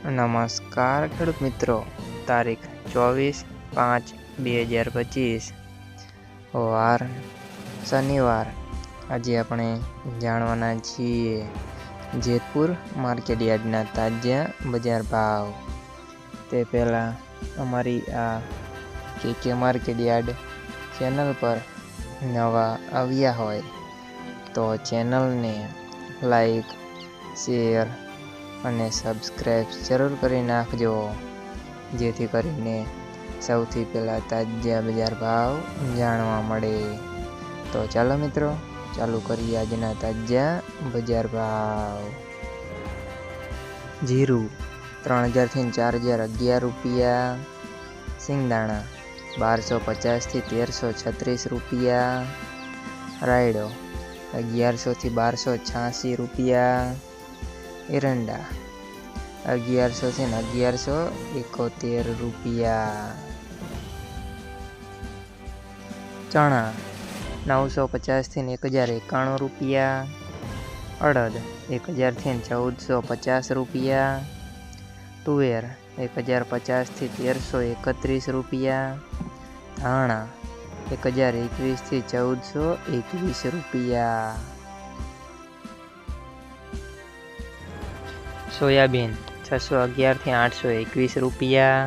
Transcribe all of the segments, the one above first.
નમસ્કાર ખેડૂત મિત્રો, તારીખ 24/5/2025 વાર શનિવાર। આજે આપણે જાણવાના છીએ જેતપુર માર્કેટ યાર્ડના તાજા બજાર ભાવ। તે પહેલાં અમારી આ કે માર્કેટ યાર્ડ ચેનલ પર નવા આવ્યા હોય તો ચેનલને લાઈક, શેર અને સબસ્ક્રાઈબ જરૂર કરી નાખજો, જેથી કરીને સૌથી પહેલાં તાજા બજાર ભાવ જાણવા મળે। તો ચાલો મિત્રો, ચાલુ કરીએ આજના તાજા બજાર ભાવ। જીરું 3000 થી 4011 રૂપિયા, સિંગદાણા 1250 થી 1336 રૂપિયા, રાયડો 1100 થી 1286 રૂપિયા, એરંડા 1100 થી 1171 રૂપિયા, ચણા 950 થી 1091 રૂપિયા, અડદ 1000 થી 1450 રૂપિયા, તુવેર 1050 થી 1331 રૂપિયા, ધાણા 1021 થી 1421 રૂપિયા, સોયાબીન 611 થી 821 રૂપિયા,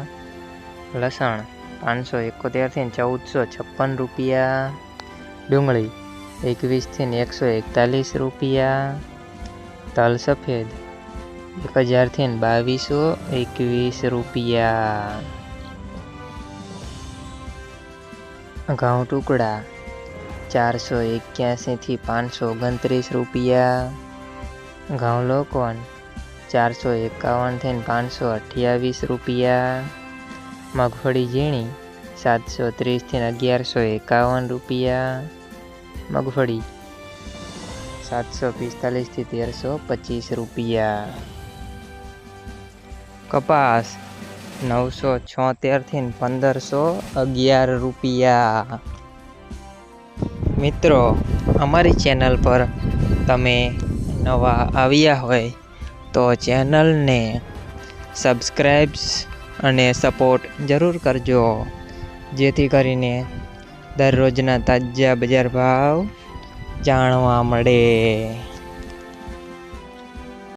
લસણ 571 થી 1456 રૂપિયા, ડુંગળી 21 થી 141 રૂપિયા, તલ સફેદ 1000 થી 2221 રૂપિયા, ઘઉં ટુકડા 481 થી 529 રૂપિયા, ઘઉં લોકવન 451 થી 528 રૂપિયા, મગફળી ઝીણી 730 થી 1151 રૂપિયા, મગફળી 745 થી 1325 રૂપિયા, કપાસ 976 થી 1511 રૂપિયા। મિત્રો, અમારી ચેનલ પર તમે નવા આવ્યા હોય તો ચેનલને સબસ્ક્રાઈબ અને સપોર્ટ જરૂર કરજો, જેથી કરીને દરરોજના તાજા બજાર ભાવ જાણવા મળે।